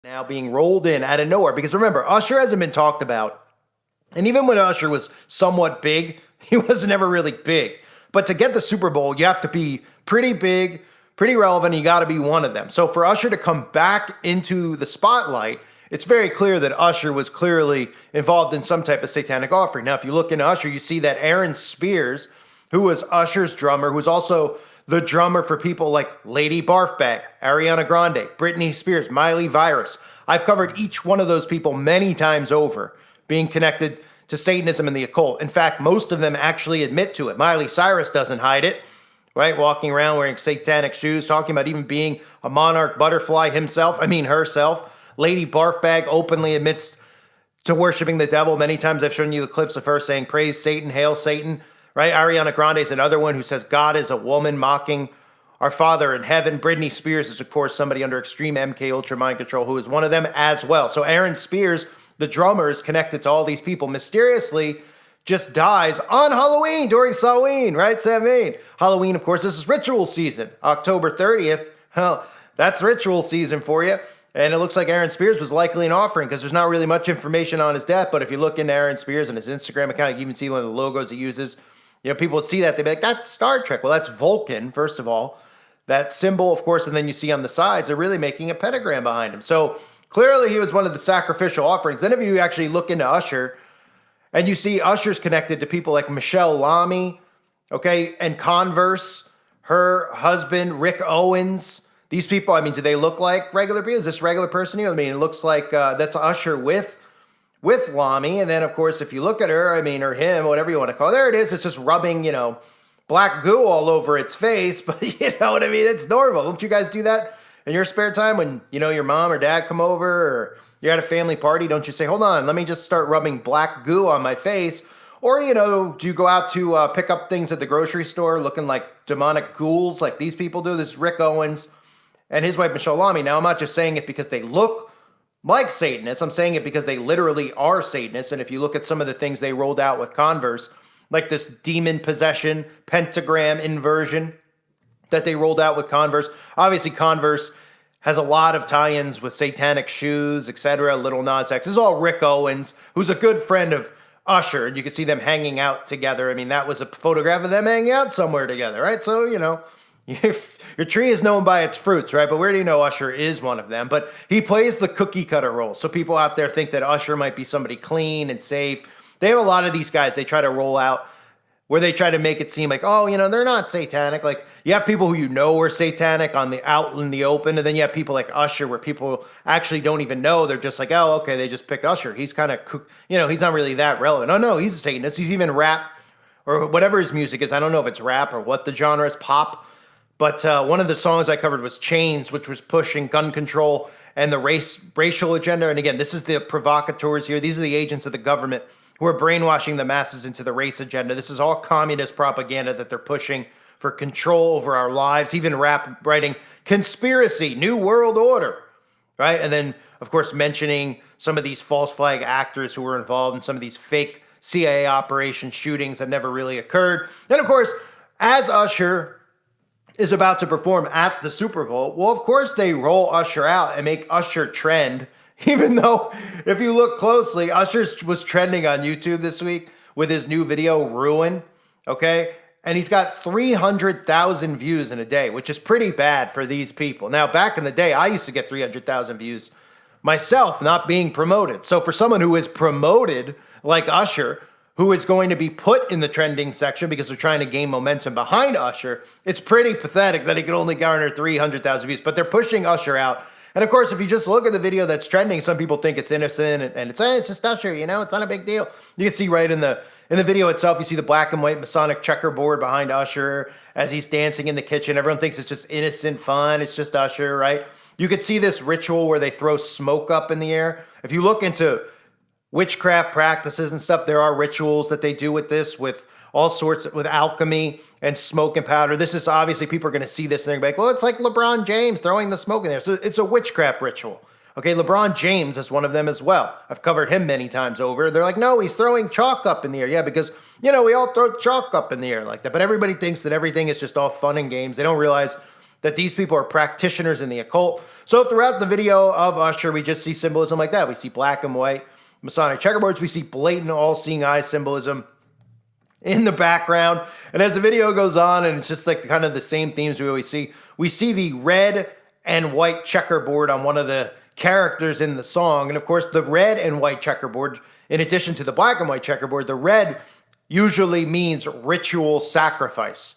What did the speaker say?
now being rolled in out of nowhere. Because remember, Usher hasn't been talked about. And even when Usher was somewhat big, he was never really big. But to get the Super Bowl, you have to be pretty big, pretty relevant. You got to be one of them. So for Usher to come back into the spotlight, it's very clear that Usher was clearly involved in some type of satanic offering. Now, if you look into Usher, you see that Aaron Spears, who was Usher's drummer, who was also the drummer for people like Lady Barfbag, Ariana Grande, Britney Spears, Miley Virus. I've covered each one of those people many times over being connected to Satanism and the occult. In fact, most of them actually admit to it. Miley Cyrus doesn't hide it, right? Walking around wearing satanic shoes, talking about even being a monarch butterfly herself. Lady Barfbag openly admits to worshiping the devil. Many times I've shown you the clips of her saying, praise Satan, hail Satan. Right? Ariana Grande is another one who says God is a woman, mocking our Father in heaven. Britney Spears is, of course, somebody under extreme MK Ultra mind control who is one of them as well. So Aaron Spears, the drummer, is connected to all these people. Mysteriously, just dies on Halloween, during Halloween, right? Halloween, of course, this is ritual season. October 30th, well, that's ritual season for you. And it looks like Aaron Spears was likely an offering because there's not really much information on his death. But if you look into Aaron Spears and his Instagram account, you can even see one of the logos he uses. You know, people would see that, they'd be like, that's Star Trek. Well, that's Vulcan, first of all. That symbol, of course, and then you see on the sides, they're really making a pentagram behind him. So clearly he was one of the sacrificial offerings. Then if you actually look into Usher, and you see Usher's connected to people like Michelle Lamy, okay, and Converse, her husband, Rick Owens. These people, I mean, do they look like regular people? Is this regular person here? I mean, it looks like that's Usher with Lamy. And then, of course, if you look at her, I mean, or him, whatever you want to call it, there it is. It's just rubbing, black goo all over its face. But you know what I mean? It's normal. Don't you guys do that in your spare time when, your mom or dad come over or you're at a family party? Don't you say, hold on, let me just start rubbing black goo on my face? Or, do you go out to pick up things at the grocery store looking like demonic ghouls like these people do? This is Rick Owens and his wife, Michelle Lamy. Now, I'm not just saying it because they look like Satanists. I'm saying it because they literally are Satanists. And if you look at some of the things they rolled out with Converse, like this demon possession, pentagram inversion that they rolled out with Converse. Obviously, Converse has a lot of tie-ins with satanic shoes, etc. Little Nas X. This is all Rick Owens, who's a good friend of Usher. And you can see them hanging out together. I mean, that was a photograph of them hanging out somewhere together, right? So, your tree is known by its fruits, right? But where do you know Usher is one of them? But he plays the cookie cutter role. So people out there think that Usher might be somebody clean and safe. They have a lot of these guys they try to roll out where they try to make it seem like, oh, they're not satanic. Like, you have people who are satanic out in the open. And then you have people like Usher where people actually don't even know. They're just like, oh, okay, they just picked Usher. He's kind of, he's not really that relevant. Oh, no, he's a Satanist. He's even rap or whatever his music is. I don't know if it's rap or what the genre is, pop. But one of the songs I covered was Chains, which was pushing gun control and the racial agenda. And again, this is the provocateurs here. These are the agents of the government who are brainwashing the masses into the race agenda. This is all communist propaganda that they're pushing for control over our lives. Even rap writing conspiracy, new world order, right? And then, of course, mentioning some of these false flag actors who were involved in some of these fake CIA operation shootings that never really occurred. Then, of course, as Usher is about to perform at the Super Bowl, well, of course they roll Usher out and make Usher trend, even though if you look closely, Usher was trending on YouTube this week with his new video, Ruin, okay? And he's got 300,000 views in a day, which is pretty bad for these people. Now, back in the day, I used to get 300,000 views myself, not being promoted. So for someone who is promoted like Usher, who is going to be put in the trending section because they're trying to gain momentum behind Usher, it's pretty pathetic that he could only garner 300,000 views. But they're pushing Usher out. And of course, if you just look at the video that's trending, some people think it's innocent and it's just Usher, it's not a big deal. You can see right in the video itself, you see the black and white Masonic checkerboard behind Usher as he's dancing in the kitchen. Everyone thinks it's just innocent fun. It's just Usher, right? You could see this ritual where they throw smoke up in the air. If you look into witchcraft practices and stuff, there are rituals that they do with this, with all sorts, with alchemy and smoke and powder. This is obviously, people are going to see this and they're going to be like, well, it's like LeBron James throwing the smoke in there. So it's a witchcraft ritual. Okay, LeBron James is one of them as well. I've covered him many times over. They're like, no, he's throwing chalk up in the air. Yeah, because, we all throw chalk up in the air like that. But everybody thinks that everything is just all fun and games. They don't realize that these people are practitioners in the occult. So throughout the video of Usher, we just see symbolism like that. We see black and white Masonic checkerboards. We see blatant all-seeing eye symbolism in the background. And as the video goes on, and it's just like kind of the same themes we always see, we see the red and white checkerboard on one of the characters in the song. And of course, the red and white checkerboard, in addition to the black and white checkerboard, the red usually means ritual sacrifice.